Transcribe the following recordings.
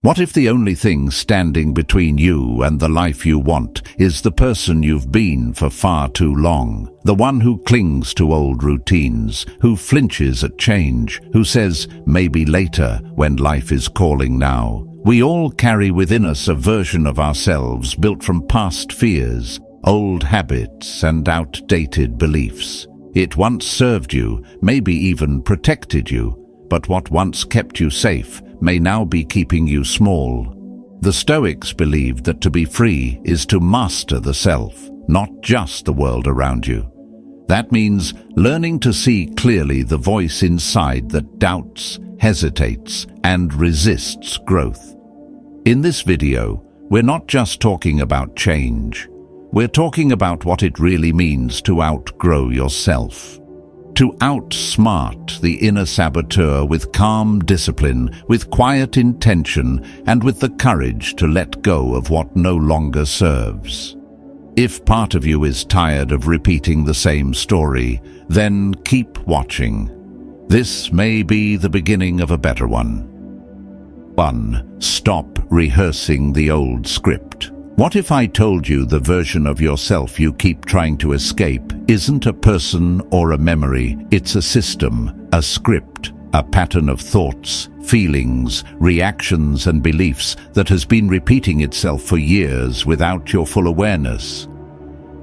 What if the only thing standing between you and the life you want is the person you've been for far too long? The one who clings to old routines, who flinches at change, who says, maybe later, when life is calling now. We all carry within us a version of ourselves built from past fears, old habits, and outdated beliefs. It once served you, maybe even protected you, but what once kept you safe may now be keeping you small. The Stoics believed that to be free is to master the self, not just the world around you. That means learning to see clearly the voice inside that doubts, hesitates, and resists growth. In this video, we're not just talking about change. We're talking about what it really means to outgrow yourself. To outsmart the inner saboteur with calm discipline, with quiet intention, and with the courage to let go of what no longer serves. If part of you is tired of repeating the same story, then keep watching. This may be the beginning of a better one. 1. Stop rehearsing the old script. What if I told you the version of yourself you keep trying to escape isn't a person or a memory, it's a system, a script, a pattern of thoughts, feelings, reactions and beliefs that has been repeating itself for years without your full awareness?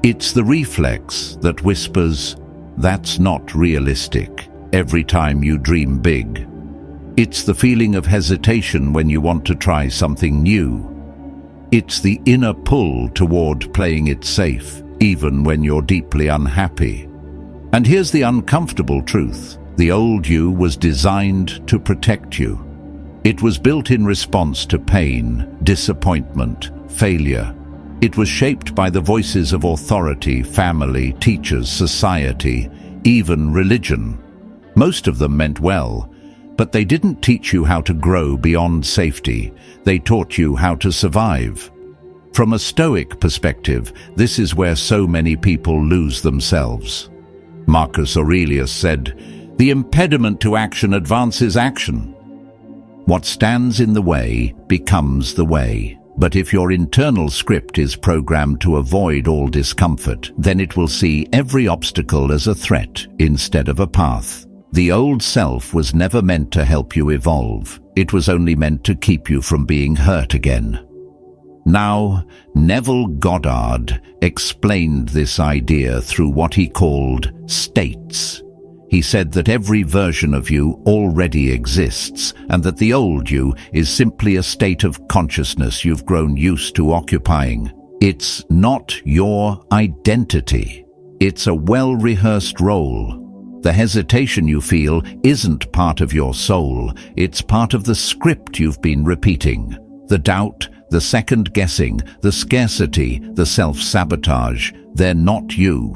It's the reflex that whispers, "That's not realistic," every time you dream big. It's the feeling of hesitation when you want to try something new. It's the inner pull toward playing it safe, even when you're deeply unhappy. And here's the uncomfortable truth. The old you was designed to protect you. It was built in response to pain, disappointment, failure. It was shaped by the voices of authority, family, teachers, society, even religion. Most of them meant well, but they didn't teach you how to grow beyond safety. They taught you how to survive. From a Stoic perspective, this is where so many people lose themselves. Marcus Aurelius said, "The impediment to action advances action." What stands in the way becomes the way. But if your internal script is programmed to avoid all discomfort, then it will see every obstacle as a threat instead of a path. The old self was never meant to help you evolve. It was only meant to keep you from being hurt again. Now, Neville Goddard explained this idea through what he called states. He said that every version of you already exists, and that the old you is simply a state of consciousness you've grown used to occupying. It's not your identity. It's a well-rehearsed role. The hesitation you feel isn't part of your soul, it's part of the script you've been repeating. The doubt, the second-guessing, the scarcity, the self-sabotage, they're not you.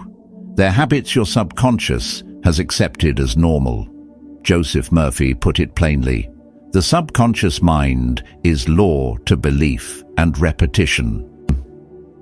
They're habits your subconscious has accepted as normal. Joseph Murphy put it plainly, "The subconscious mind is law to belief and repetition."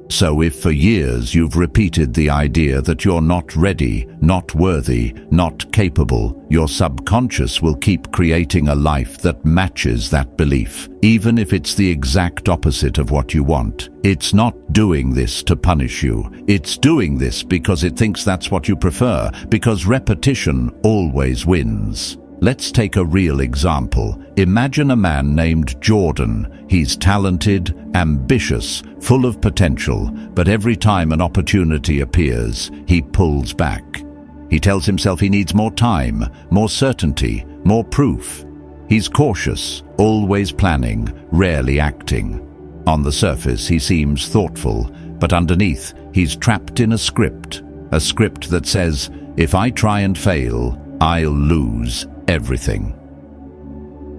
So if for years you've repeated the idea that you're not ready, not worthy, not capable, your subconscious will keep creating a life that matches that belief, even if it's the exact opposite of what you want. It's not doing this to punish you. It's doing this because it thinks that's what you prefer, because repetition always wins. Let's take a real example. Imagine a man named Jordan. He's talented, ambitious, full of potential, but every time an opportunity appears, he pulls back. He tells himself he needs more time, more certainty, more proof. He's cautious, always planning, rarely acting. On the surface, he seems thoughtful, but underneath, he's trapped in a script that says, "If I try and fail, I'll lose everything."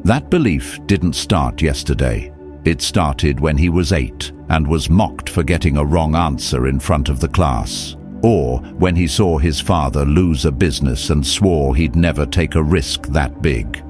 That belief didn't start yesterday. It started when he was 8 and was mocked for getting a wrong answer in front of the class, or when he saw his father lose a business and swore he'd never take a risk that big.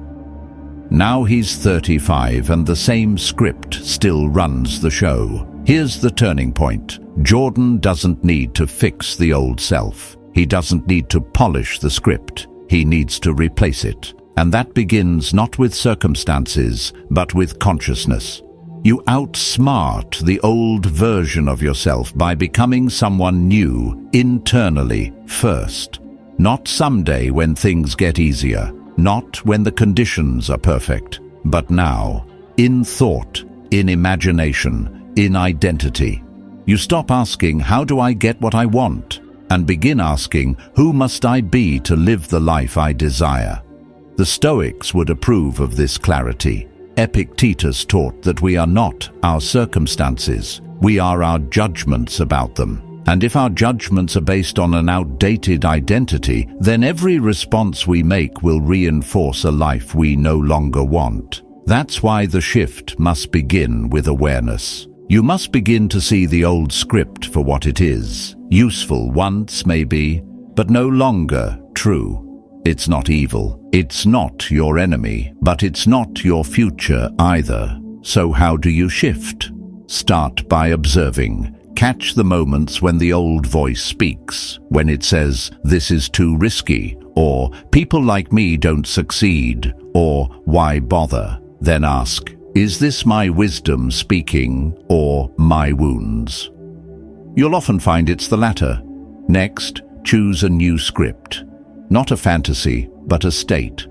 Now he's 35 and the same script still runs the show. Here's the turning point. Jordan doesn't need to fix the old self. He doesn't need to polish the script. He needs to replace it. And that begins not with circumstances, but with consciousness. You outsmart the old version of yourself by becoming someone new internally first. Not someday when things get easier, not when the conditions are perfect, but now, in thought, in imagination, in identity. You stop asking, how do I get what I want? And begin asking, who must I be to live the life I desire? The Stoics would approve of this clarity. Epictetus taught that we are not our circumstances, we are our judgments about them. And if our judgments are based on an outdated identity, then every response we make will reinforce a life we no longer want. That's why the shift must begin with awareness. You must begin to see the old script for what it is. Useful once, maybe, but no longer true. It's not evil. It's not your enemy, but it's not your future either. So how do you shift? Start by observing. Catch the moments when the old voice speaks, when it says, "This is too risky," or "People like me don't succeed," or "Why bother?" Then ask, is this my wisdom speaking or my wounds? You'll often find it's the latter. Next, choose a new script. Not a fantasy, but a state.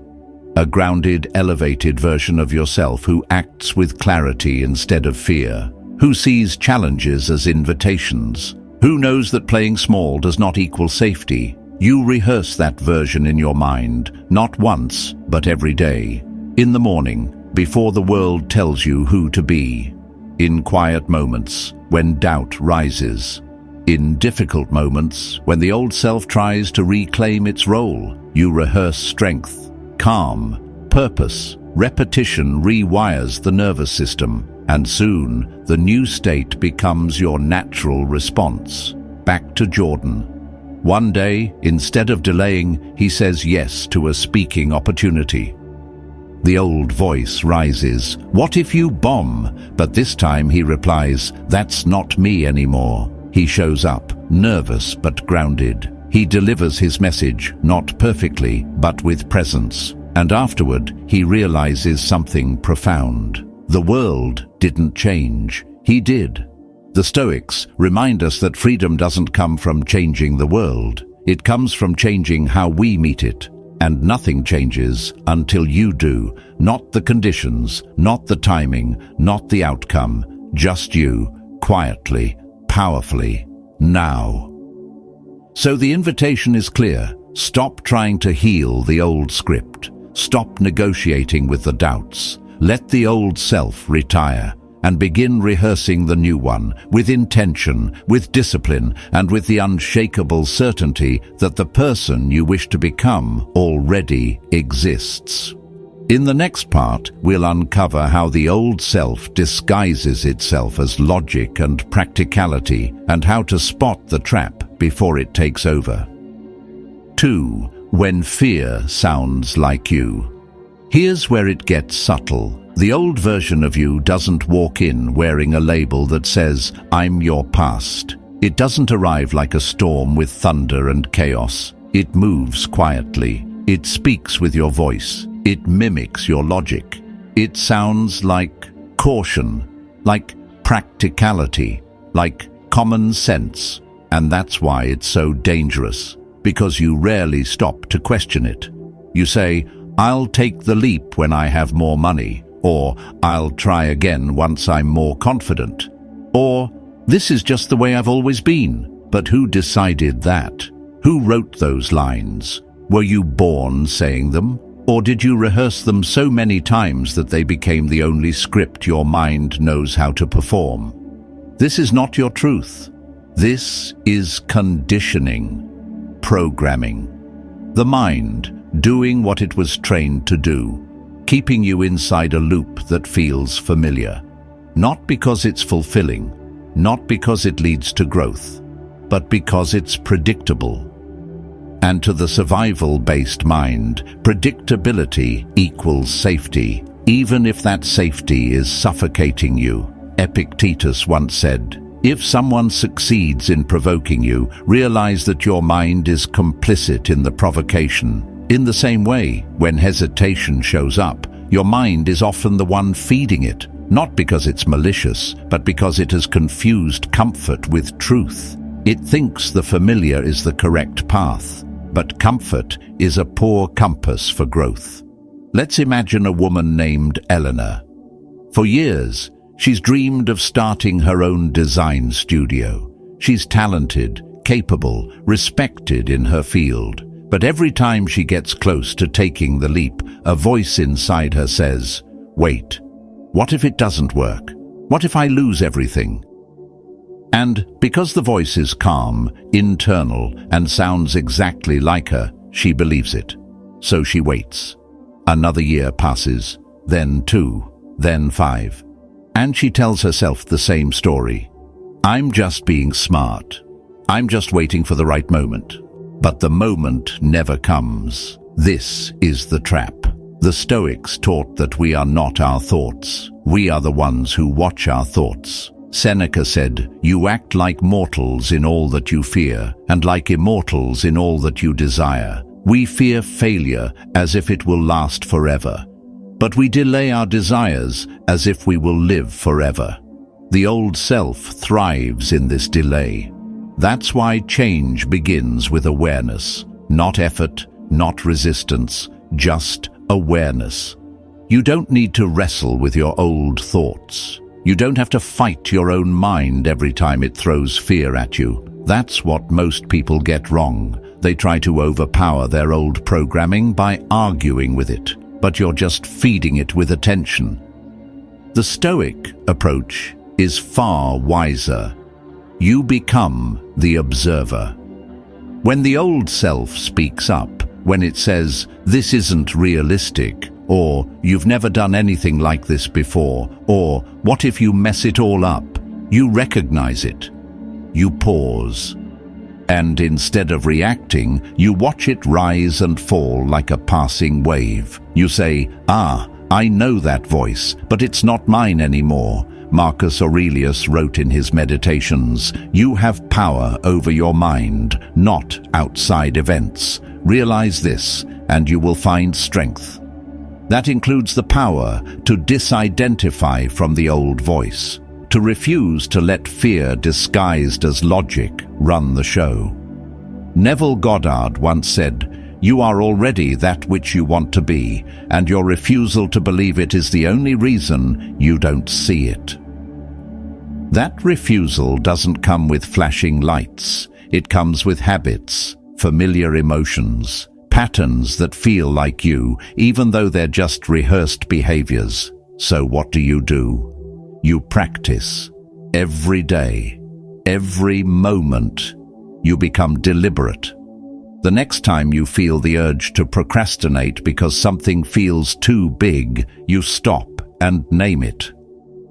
A grounded, elevated version of yourself who acts with clarity instead of fear, who sees challenges as invitations, who knows that playing small does not equal safety. You rehearse that version in your mind, not once, but every day. In the morning, before the world tells you who to be. In quiet moments, when doubt rises. In difficult moments, when the old self tries to reclaim its role, you rehearse strength, calm, purpose. Repetition rewires the nervous system, and soon the new state becomes your natural response. Back to Jordan. One day, instead of delaying, he says yes to a speaking opportunity. The old voice rises, "What if you bomb?" But this time he replies, "That's not me anymore." He shows up, nervous but grounded. He delivers his message, not perfectly, but with presence. And afterward, he realizes something profound. The world didn't change. He did. The Stoics remind us that freedom doesn't come from changing the world. It comes from changing how we meet it. And nothing changes until you do. Not the conditions, not the timing, not the outcome. Just you, quietly, powerfully, now. So the invitation is clear. Stop trying to heal the old script. Stop negotiating with the doubts. Let the old self retire and begin rehearsing the new one with intention, with discipline, and with the unshakable certainty that the person you wish to become already exists. In the next part, we'll uncover how the old self disguises itself as logic and practicality, and how to spot the trap before it takes over. 2. When fear sounds like you. Here's where it gets subtle. The old version of you doesn't walk in wearing a label that says, "I'm your past." It doesn't arrive like a storm with thunder and chaos. It moves quietly. It speaks with your voice. It mimics your logic. It sounds like caution, like practicality, like common sense. And that's why it's so dangerous, because you rarely stop to question it. You say, "I'll take the leap when I have more money," or "I'll try again once I'm more confident," or "This is just the way I've always been." But who decided that? Who wrote those lines? Were you born saying them? Or did you rehearse them so many times that they became the only script your mind knows how to perform? This is not your truth. This is conditioning, programming. The mind doing what it was trained to do, keeping you inside a loop that feels familiar. Not because it's fulfilling, not because it leads to growth, but because it's predictable. And to the survival-based mind, predictability equals safety, even if that safety is suffocating you. Epictetus once said, "If someone succeeds in provoking you, realize that your mind is complicit in the provocation." In the same way, when hesitation shows up, your mind is often the one feeding it. not because it's malicious, but because it has confused comfort with truth. It thinks the familiar is the correct path, but comfort is a poor compass for growth. Let's imagine a woman named Eleanor. For years, she's dreamed of starting her own design studio. She's talented, capable, respected in her field. But every time she gets close to taking the leap, a voice inside her says, "Wait, what if it doesn't work? What if I lose everything?" And because the voice is calm, internal, and sounds exactly like her, she believes it. So she waits. Another year passes, then 2, then 5. And she tells herself the same story. "I'm just being smart. I'm just waiting for the right moment." But the moment never comes. This is the trap. The Stoics taught that we are not our thoughts. We are the ones who watch our thoughts. Seneca said, "You act like mortals in all that you fear, and like immortals in all that you desire." We fear failure as if it will last forever, but we delay our desires as if we will live forever. The old self thrives in this delay. That's why change begins with awareness, not effort, not resistance, just awareness. You don't need to wrestle with your old thoughts. You don't have to fight your own mind every time it throws fear at you. That's what most people get wrong. They try to overpower their old programming by arguing with it, but you're just feeding it with attention. The Stoic approach is far wiser. You become the observer. When the old self speaks up, when it says, "This isn't realistic," or "You've never done anything like this before," or "What if you mess it all up?" you recognize it. You pause. And instead of reacting, you watch it rise and fall like a passing wave. You say, I know that voice, but it's not mine anymore." Marcus Aurelius wrote in his Meditations, "You have power over your mind, not outside events. Realize this, and you will find strength." That includes the power to disidentify from the old voice, to refuse to let fear disguised as logic run the show. Neville Goddard once said, "You are already that which you want to be, and your refusal to believe it is the only reason you don't see it." That refusal doesn't come with flashing lights. It comes with habits, familiar emotions, patterns that feel like you, even though they're just rehearsed behaviors. So what do? You practice. Every day, every moment, you become deliberate. The next time you feel the urge to procrastinate because something feels too big, you stop and name it.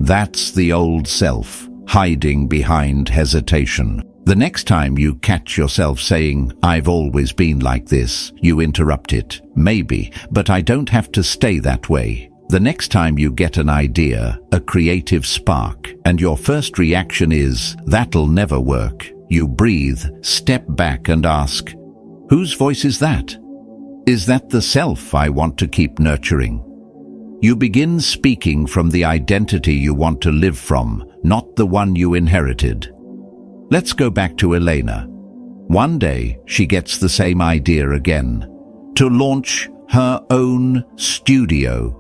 That's the old self, hiding behind hesitation. The next time you catch yourself saying, "I've always been like this," you interrupt it. "Maybe, but I don't have to stay that way." The next time you get an idea, a creative spark, and your first reaction is, "That'll never work," you breathe, step back and ask, "Whose voice is that? Is that the self I want to keep nurturing?" You begin speaking from the identity you want to live from, not the one you inherited. Let's go back to Elena. One day, she gets the same idea again, to launch her own studio.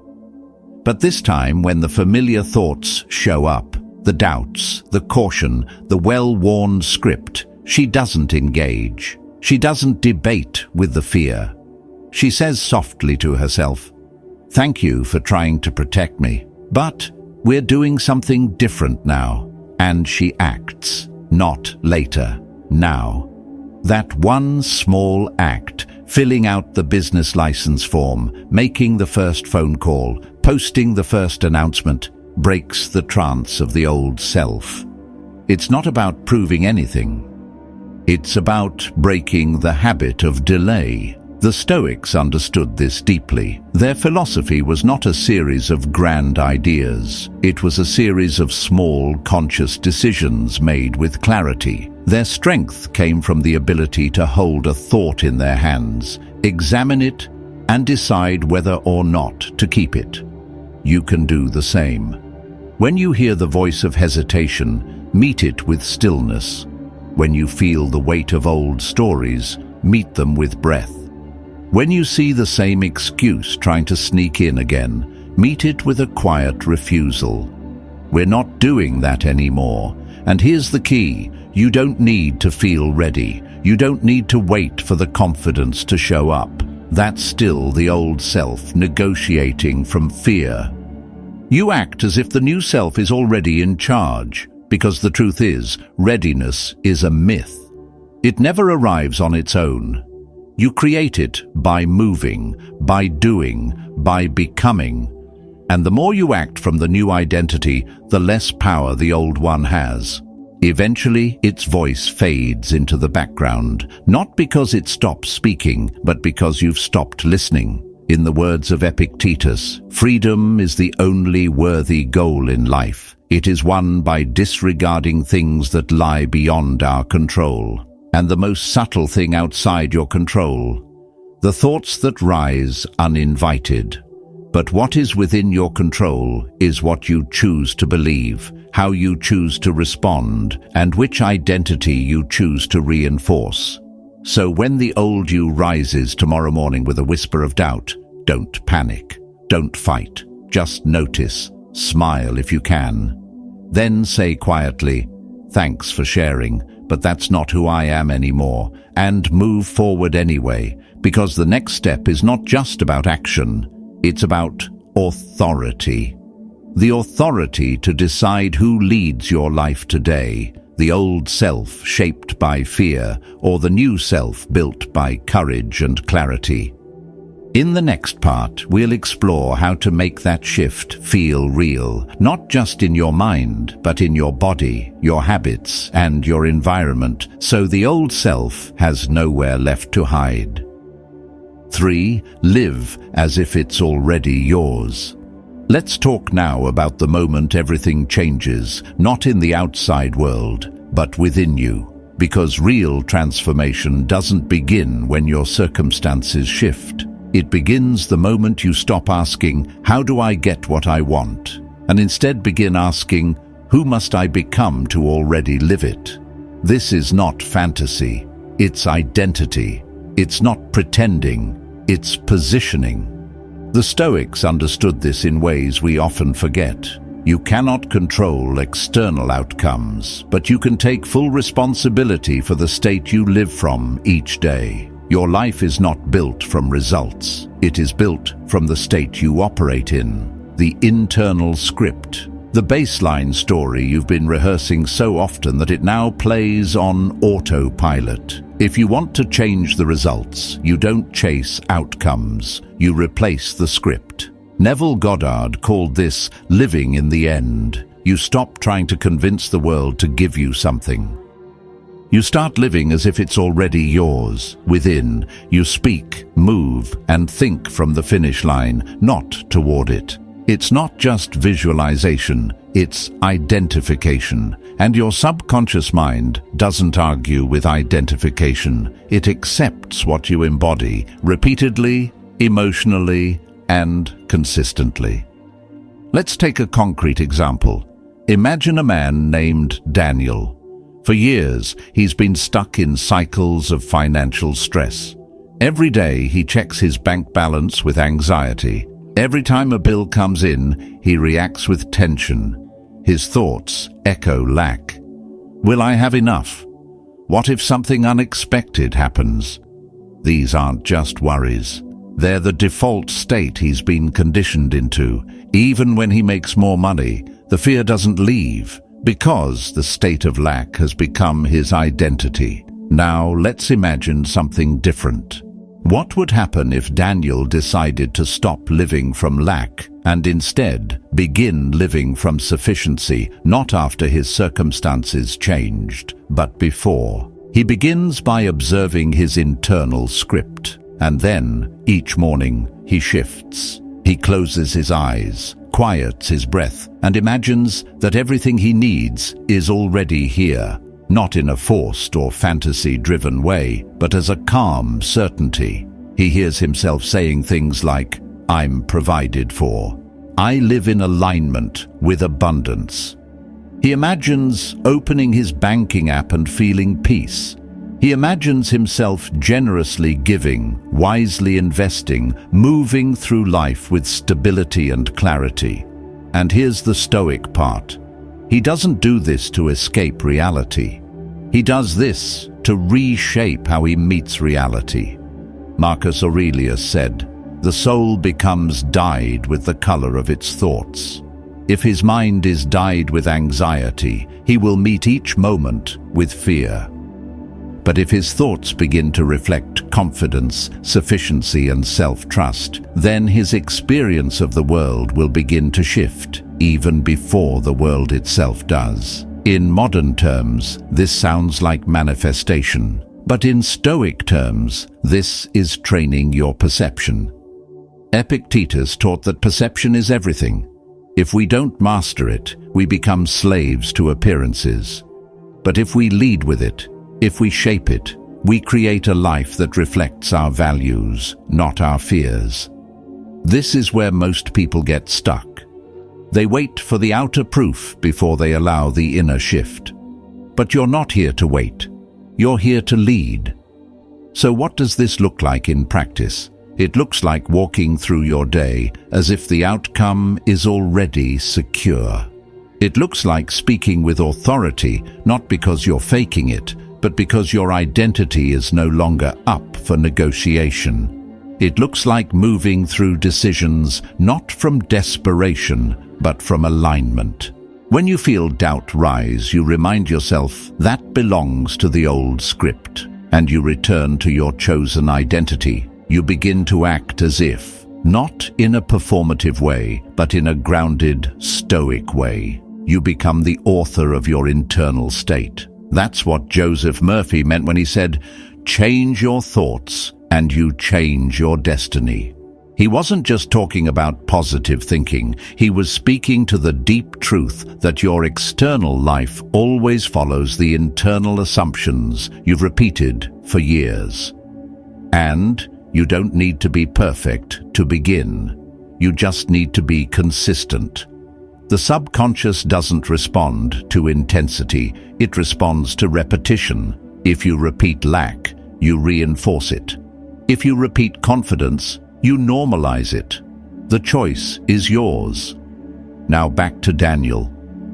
But this time, when the familiar thoughts show up, the doubts, the caution, the well-worn script, she doesn't engage. She doesn't debate with the fear. She says softly to herself, "Thank you for trying to protect me, but we're doing something different now." And she acts, not later, now. That one small act, filling out the business license form, making the first phone call, posting the first announcement, breaks the trance of the old self. It's not about proving anything. It's about breaking the habit of delay. The Stoics understood this deeply. Their philosophy was not a series of grand ideas. It was a series of small, conscious decisions made with clarity. Their strength came from the ability to hold a thought in their hands, examine it, and decide whether or not to keep it. You can do the same. When you hear the voice of hesitation, meet it with stillness. When you feel the weight of old stories, meet them with breath. When you see the same excuse trying to sneak in again, meet it with a quiet refusal. We're not doing that anymore. And here's the key: you don't need to feel ready. You don't need to wait for the confidence to show up. That's still the old self negotiating from fear. You act as if the new self is already in charge, because the truth is, readiness is a myth. It never arrives on its own. You create it by moving, by doing, by becoming. And the more you act from the new identity, the less power the old one has. Eventually, its voice fades into the background, not because it stops speaking, but because you've stopped listening. In the words of Epictetus, freedom is the only worthy goal in life. It is won by disregarding things that lie beyond our control, and the most subtle thing outside your control, the thoughts that rise uninvited. But what is within your control is what you choose to believe, how you choose to respond, and which identity you choose to reinforce. So when the old you rises tomorrow morning with a whisper of doubt, don't panic, don't fight, just notice, smile if you can. Then say quietly, "Thanks for sharing, but that's not who I am anymore," and move forward anyway, because the next step is not just about action, it's about authority. The authority to decide who leads your life today, the old self shaped by fear, or the new self built by courage and clarity. In the next part, we'll explore how to make that shift feel real, not just in your mind, but in your body, your habits, and your environment, so the old self has nowhere left to hide. 3. Live as if it's already yours. Let's talk now about the moment everything changes, not in the outside world, but within you. Because real transformation doesn't begin when your circumstances shift. It begins the moment you stop asking, "How do I get what I want?" and instead begin asking, "Who must I become to already live it?" This is not fantasy. It's identity. It's not pretending. It's positioning. The Stoics understood this in ways we often forget. You cannot control external outcomes, but you can take full responsibility for the state you live from each day. Your life is not built from results. It is built from the state you operate in, the internal script, the baseline story you've been rehearsing so often that it now plays on autopilot. If you want to change the results, you don't chase outcomes, you replace the script. Neville Goddard called this living in the end. You stop trying to convince the world to give you something. You start living as if it's already yours. Within, you speak, move, and think from the finish line, not toward it. It's not just visualization, it's identification. And your subconscious mind doesn't argue with identification. It accepts what you embody, repeatedly, emotionally, and consistently. Let's take a concrete example. Imagine a man named Daniel. For years, he's been stuck in cycles of financial stress. Every day, he checks his bank balance with anxiety. Every time a bill comes in, he reacts with tension. His thoughts echo lack. Will I have enough? What if something unexpected happens? These aren't just worries. They're the default state he's been conditioned into. Even when he makes more money, the fear doesn't leave, because the state of lack has become his identity. Now let's imagine something different. What would happen if Daniel decided to stop living from lack and instead begin living from sufficiency, not after his circumstances changed, but before? He begins by observing his internal script, and then, each morning, he shifts. He closes his eyes, quiets his breath, and imagines that everything he needs is already here, not in a forced or fantasy-driven way, but as a calm certainty. He hears himself saying things like, "I'm provided for," I live in alignment with abundance. He imagines opening his banking app and feeling peace. He imagines himself generously giving, wisely investing, moving through life with stability and clarity. And here's the Stoic part. He doesn't do this to escape reality. He does this to reshape how he meets reality. Marcus Aurelius said, "The soul becomes dyed with the color of its thoughts." If his mind is dyed with anxiety, he will meet each moment with fear. But if his thoughts begin to reflect confidence, sufficiency, and self-trust, then his experience of the world will begin to shift, even before the world itself does. In modern terms, this sounds like manifestation, but in Stoic terms, this is training your perception. Epictetus taught that perception is everything. If we don't master it, we become slaves to appearances. But if we lead with it, if we shape it, we create a life that reflects our values, not our fears. This is where most people get stuck. They wait for the outer proof before they allow the inner shift. But you're not here to wait. You're here to lead. So what does this look like in practice? It looks like walking through your day as if the outcome is already secure. It looks like speaking with authority, not because you're faking it, but because your identity is no longer up for negotiation. It looks like moving through decisions not from desperation, but from alignment. When you feel doubt rise, you remind yourself that belongs to the old script, and you return to your chosen identity. You begin to act as if, not in a performative way, but in a grounded, stoic way. You become the author of your internal state. That's what Joseph Murphy meant when he said, "Change your thoughts and you change your destiny." He wasn't just talking about positive thinking. He was speaking to the deep truth that your external life always follows the internal assumptions you've repeated for years. And you don't need to be perfect to begin. You just need to be consistent. The subconscious doesn't respond to intensity, it responds to repetition. If you repeat lack, you reinforce it. If you repeat confidence, you normalize it. The choice is yours. Now back to Daniel.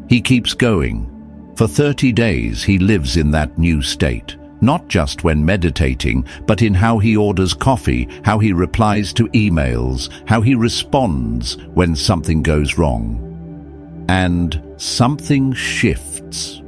He keeps going. For 30 days he lives in that new state, not just when meditating, but in how he orders coffee, how he replies to emails, how he responds when something goes wrong. And something shifts.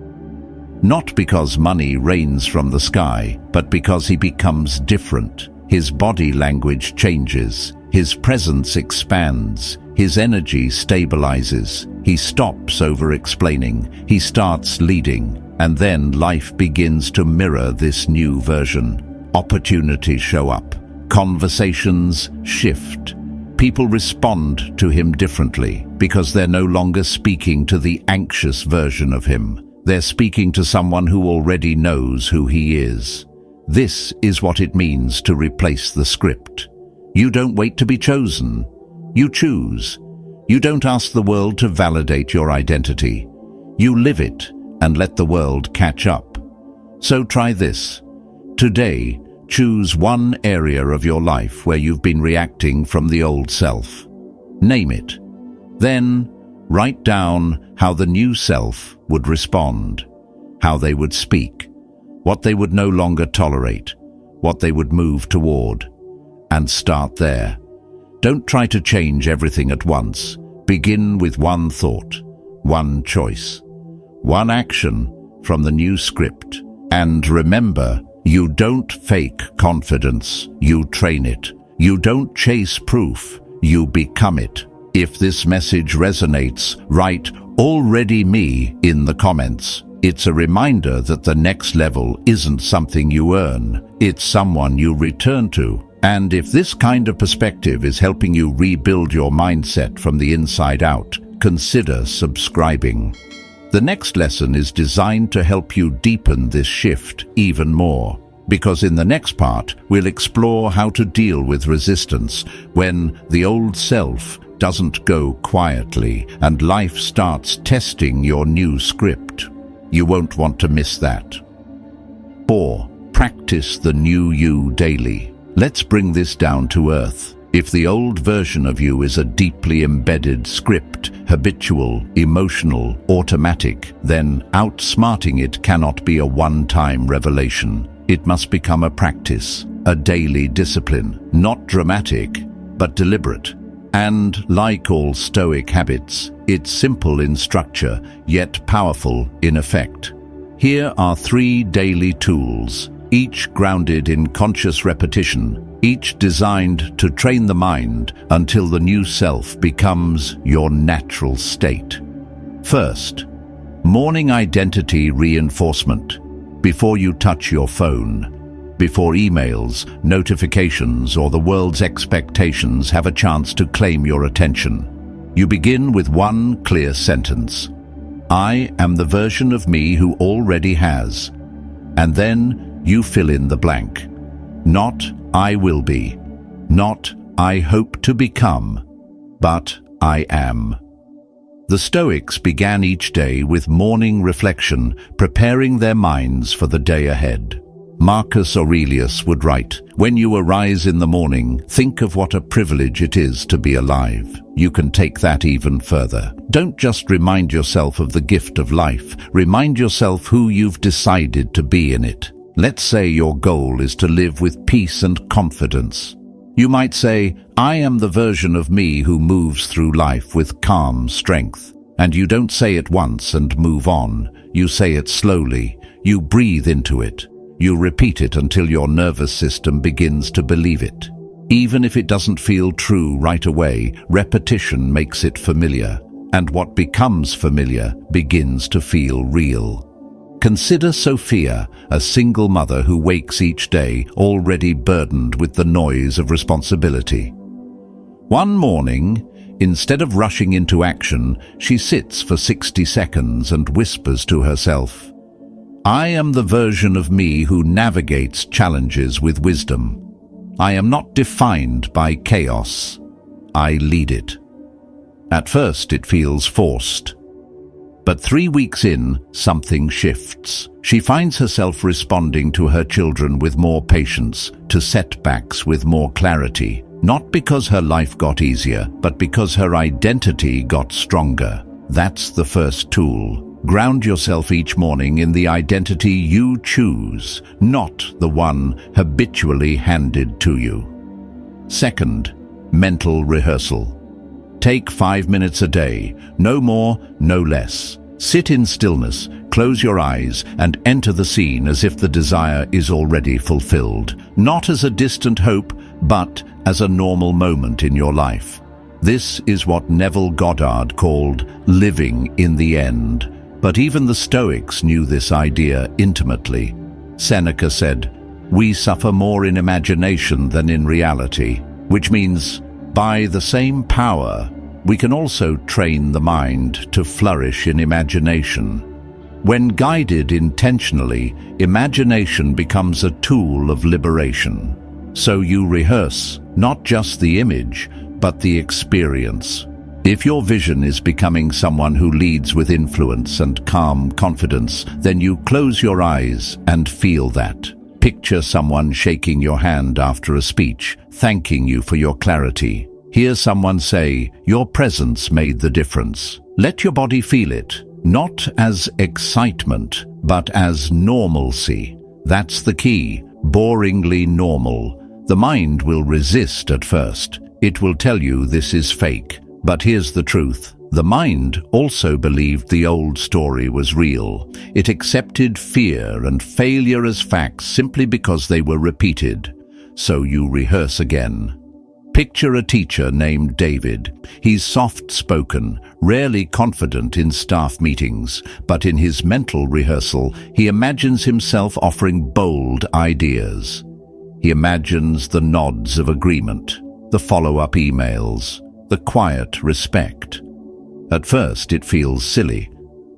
Not because money rains from the sky, but because he becomes different. His body language changes, his presence expands, his energy stabilizes. He stops over-explaining, he starts leading, and then life begins to mirror this new version. Opportunities show up, conversations shift. People respond to him differently because they're no longer speaking to the anxious version of him. They're speaking to someone who already knows who he is. This is what it means to replace the script. You don't wait to be chosen. You choose. You don't ask the world to validate your identity. You live it and let the world catch up. So try this. Today, choose one area of your life where you've been reacting from the old self. Name it. Then, write down how the new self would respond, how they would speak, what they would no longer tolerate, what they would move toward. And start there. Don't try to change everything at once. Begin with one thought, one choice, one action from the new script. And remember, you don't fake confidence, you train it. You don't chase proof, you become it. If this message resonates, write "Already me" in the comments. It's a reminder that the next level isn't something you earn, it's someone you return to. And if this kind of perspective is helping you rebuild your mindset from the inside out, consider subscribing. The next lesson is designed to help you deepen this shift even more, because in the next part, we'll explore how to deal with resistance when the old self doesn't go quietly, and life starts testing your new script. You won't want to miss that. 4. Practice the new you daily. Let's bring this down to earth. If the old version of you is a deeply embedded script, habitual, emotional, automatic, then outsmarting it cannot be a one-time revelation. It must become a practice, a daily discipline, not dramatic, but deliberate. And, like all Stoic habits, it's simple in structure, yet powerful in effect. Here are 3 daily tools, each grounded in conscious repetition, each designed to train the mind until the new self becomes your natural state. First, morning identity reinforcement. Before you touch your phone, before emails, notifications, or the world's expectations have a chance to claim your attention, you begin with one clear sentence. I am the version of me who already has. And then you fill in the blank. Not I will be, not I hope to become, but I am. The Stoics began each day with morning reflection, preparing their minds for the day ahead. Marcus Aurelius would write, "When you arise in the morning, think of what a privilege it is to be alive." You can take that even further. Don't just remind yourself of the gift of life, remind yourself who you've decided to be in it. Let's say your goal is to live with peace and confidence. You might say, I am the version of me who moves through life with calm strength. And you don't say it once and move on. You say it slowly. You breathe into it. You repeat it until your nervous system begins to believe it. Even if it doesn't feel true right away, repetition makes it familiar. And what becomes familiar begins to feel real. Consider Sophia, a single mother who wakes each day already burdened with the noise of responsibility. One morning, instead of rushing into action, she sits for 60 seconds and whispers to herself, I am the version of me who navigates challenges with wisdom. I am not defined by chaos. I lead it. At first, it feels forced. But 3 weeks in, something shifts. She finds herself responding to her children with more patience, to setbacks with more clarity, not because her life got easier, but because her identity got stronger. That's the first tool. Ground yourself each morning in the identity you choose, not the one habitually handed to you. Second, mental rehearsal. Take 5 minutes a day, no more, no less. Sit in stillness, close your eyes, and enter the scene as if the desire is already fulfilled, not as a distant hope, but as a normal moment in your life. This is what Neville Goddard called living in the end. But even the Stoics knew this idea intimately. Seneca said, "We suffer more in imagination than in reality," which means, by the same power, we can also train the mind to flourish in imagination. When guided intentionally, imagination becomes a tool of liberation. So you rehearse not just the image, but the experience. If your vision is becoming someone who leads with influence and calm confidence, then you close your eyes and feel that. Picture someone shaking your hand after a speech, thanking you for your clarity. Hear someone say, your presence made the difference. Let your body feel it, not as excitement, but as normalcy. That's the key, boringly normal. The mind will resist at first. It will tell you this is fake. But here's the truth. The mind also believed the old story was real. It accepted fear and failure as facts simply because they were repeated. So you rehearse again. Picture a teacher named David. He's soft-spoken, rarely confident in staff meetings, but in his mental rehearsal, he imagines himself offering bold ideas. He imagines the nods of agreement, the follow-up emails, the quiet respect. At first, it feels silly,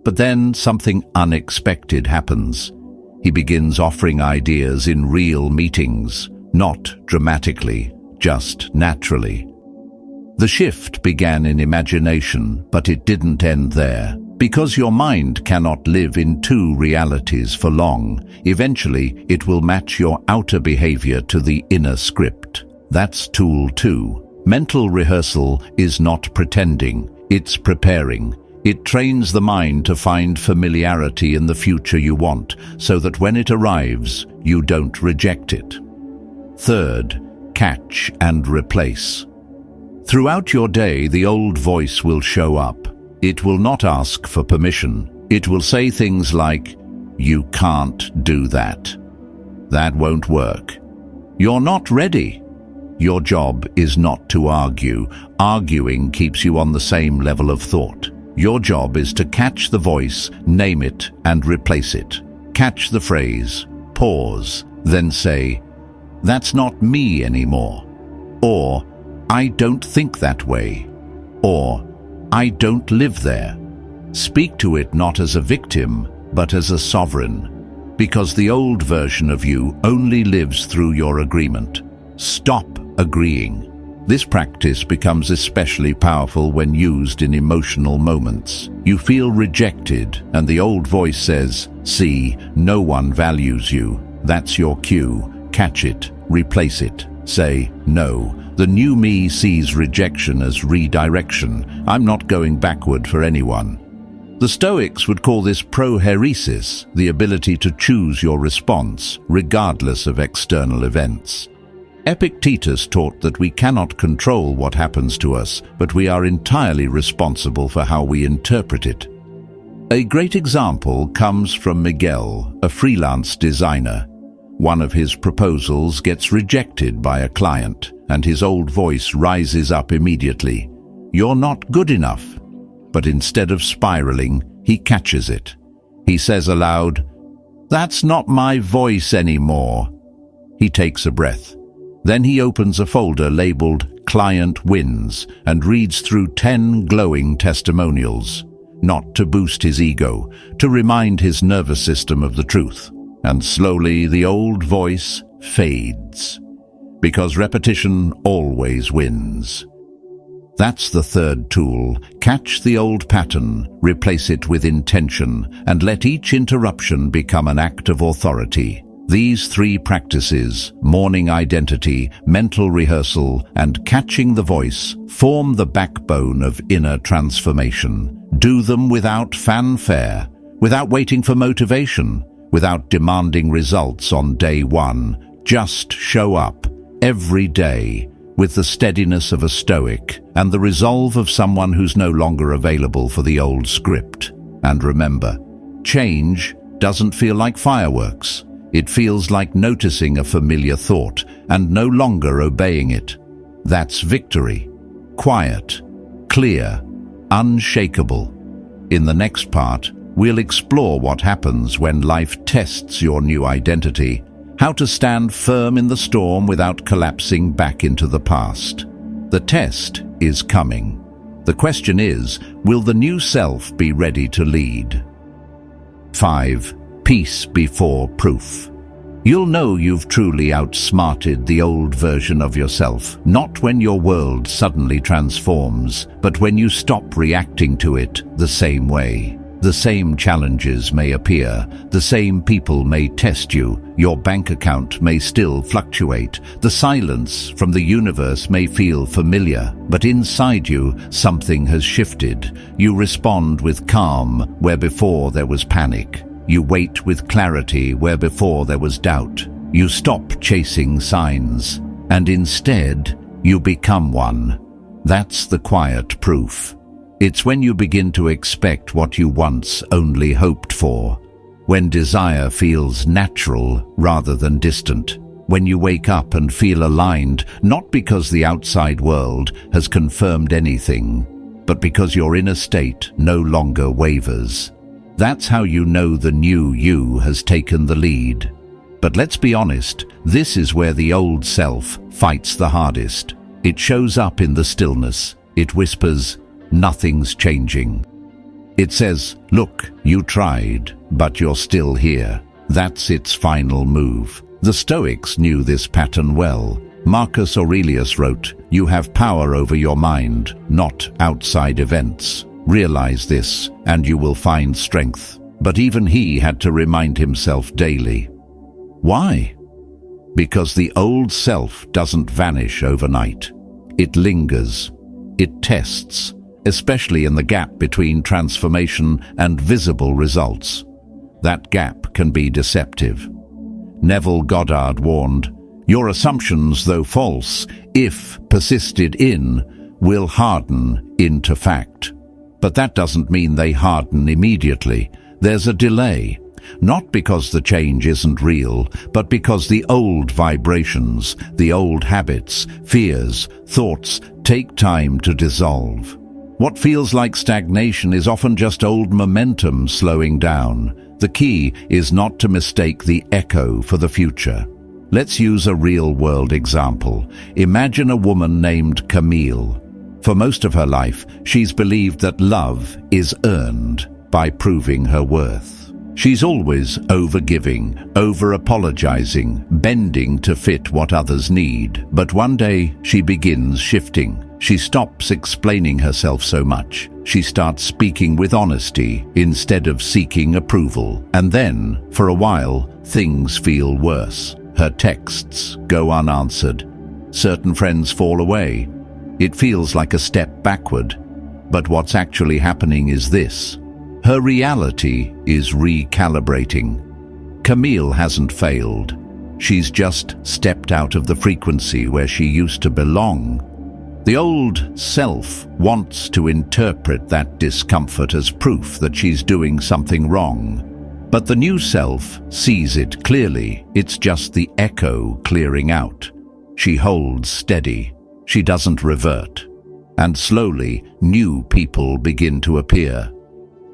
but then something unexpected happens. He begins offering ideas in real meetings, not dramatically, just naturally. The shift began in imagination, but it didn't end there. Because your mind cannot live in two realities for long, eventually it will match your outer behavior to the inner script. That's tool 2. Mental rehearsal is not pretending, it's preparing. It trains the mind to find familiarity in the future you want, so that when it arrives, you don't reject it. Third, catch and replace. Throughout your day, the old voice will show up. It will not ask for permission. It will say things like, "You can't do that. That won't work. You're not ready." Your job is not to argue. Arguing keeps you on the same level of thought. Your job is to catch the voice, name it, and replace it. Catch the phrase, pause, then say, "That's not me anymore." Or, "I don't think that way." Or, "I don't live there." Speak to it not as a victim, but as a sovereign, because the old version of you only lives through your agreement. Stop agreeing. This practice becomes especially powerful when used in emotional moments. You feel rejected, and the old voice says, "See, no one values you." That's your cue. Catch it, replace it. Say, "No, the new me sees rejection as redirection. I'm not going backward for anyone." The Stoics would call this prohairesis, the ability to choose your response, regardless of external events. Epictetus taught that we cannot control what happens to us, but we are entirely responsible for how we interpret it. A great example comes from Miguel, a freelance designer. One of his proposals gets rejected by a client, and his old voice rises up immediately. "You're not good enough." But instead of spiraling, he catches it. He says aloud, "That's not my voice anymore." He takes a breath. Then he opens a folder labeled Client Wins and reads through 10 glowing testimonials, not to boost his ego, to remind his nervous system of the truth. And slowly the old voice fades, because repetition always wins. That's the third tool. Catch the old pattern, replace it with intention, and let each interruption become an act of authority. These 3 practices, morning identity, mental rehearsal, and catching the voice, form the backbone of inner transformation. Do them without fanfare, without waiting for motivation, without demanding results on day 1. Just show up every day with the steadiness of a Stoic and the resolve of someone who's no longer available for the old script. And remember, change doesn't feel like fireworks. It feels like noticing a familiar thought and no longer obeying it. That's victory. Quiet, clear, unshakable. In the next part, we'll explore what happens when life tests your new identity, how to stand firm in the storm without collapsing back into the past. The test is coming. The question is, will the new self be ready to lead? 5. Peace before proof. You'll know you've truly outsmarted the old version of yourself, not when your world suddenly transforms, but when you stop reacting to it the same way. The same challenges may appear, the same people may test you, your bank account may still fluctuate, the silence from the universe may feel familiar, but inside you something has shifted. You respond with calm where before there was panic. You wait with clarity where before there was doubt. You stop chasing signs, and instead you become one. That's the quiet proof. It's when you begin to expect what you once only hoped for, when desire feels natural rather than distant, when you wake up and feel aligned, not because the outside world has confirmed anything, but because your inner state no longer wavers. That's how you know the new you has taken the lead. But let's be honest, this is where the old self fights the hardest. It shows up in the stillness. It whispers, "Nothing's changing." It says, "Look, you tried, but you're still here." That's its final move. The Stoics knew this pattern well. Marcus Aurelius wrote, "You have power over your mind, not outside events. Realize this, and you will find strength." But even he had to remind himself daily. Why? Because the old self doesn't vanish overnight. It lingers. It tests, especially in the gap between transformation and visible results. That gap can be deceptive. Neville Goddard warned, "Your assumptions, though false, if persisted in, will harden into fact." But that doesn't mean they harden immediately. There's a delay. Not because the change isn't real, but because the old vibrations, the old habits, fears, thoughts take time to dissolve. What feels like stagnation is often just old momentum slowing down. The key is not to mistake the echo for the future. Let's use a real-world example. Imagine a woman named Camille. For most of her life, she's believed that love is earned by proving her worth. She's always over-giving, over-apologizing, bending to fit what others need. But one day, she begins shifting. She stops explaining herself so much. She starts speaking with honesty instead of seeking approval. And then, for a while, things feel worse. Her texts go unanswered. Certain friends fall away. It feels like a step backward. But what's actually happening is this. Her reality is recalibrating. Camille hasn't failed. She's just stepped out of the frequency where she used to belong. The old self wants to interpret that discomfort as proof that she's doing something wrong. But the new self sees it clearly. It's just the echo clearing out. She holds steady. She doesn't revert. And slowly, new people begin to appear.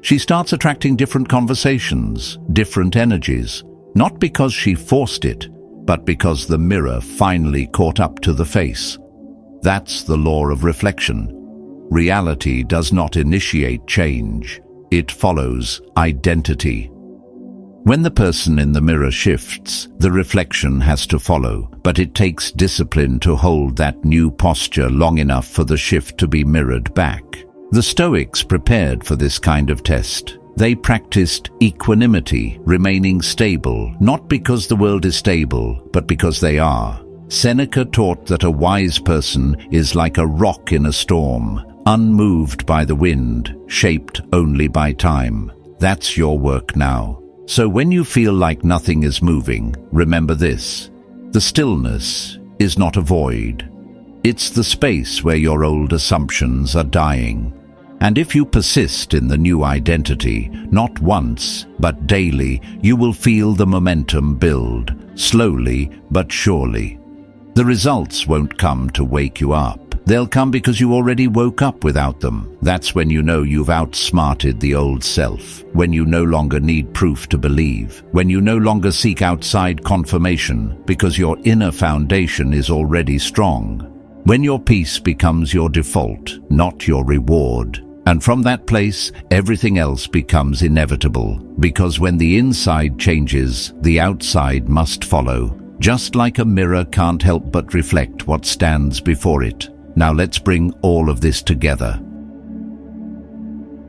She starts attracting different conversations, different energies, not because she forced it, but because the mirror finally caught up to the face. That's the law of reflection. Reality does not initiate change. It follows identity. When the person in the mirror shifts, the reflection has to follow, but it takes discipline to hold that new posture long enough for the shift to be mirrored back. The Stoics prepared for this kind of test. They practiced equanimity, remaining stable, not because the world is stable, but because they are. Seneca taught that a wise person is like a rock in a storm, unmoved by the wind, shaped only by time. That's your work now. So when you feel like nothing is moving, remember this. The stillness is not a void. It's the space where your old assumptions are dying. And if you persist in the new identity, not once, but daily, you will feel the momentum build, slowly but surely. The results won't come to wake you up. They'll come because you already woke up without them. That's when you know you've outsmarted the old self, when you no longer need proof to believe, when you no longer seek outside confirmation because your inner foundation is already strong, when your peace becomes your default, not your reward. And from that place, everything else becomes inevitable, because when the inside changes, the outside must follow. Just like a mirror can't help but reflect what stands before it. Now let's bring all of this together.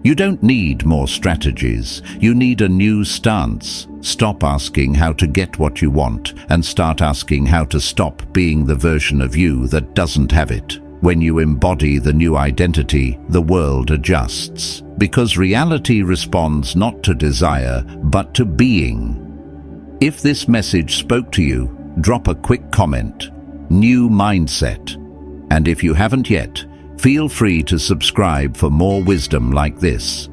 You don't need more strategies. You need a new stance. Stop asking how to get what you want and start asking how to stop being the version of you that doesn't have it. When you embody the new identity, the world adjusts, because reality responds not to desire, but to being. If this message spoke to you, drop a quick comment, new mindset. And if you haven't yet, feel free to subscribe for more wisdom like this.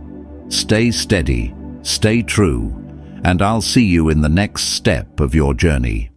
Stay steady, stay true, and I'll see you in the next step of your journey.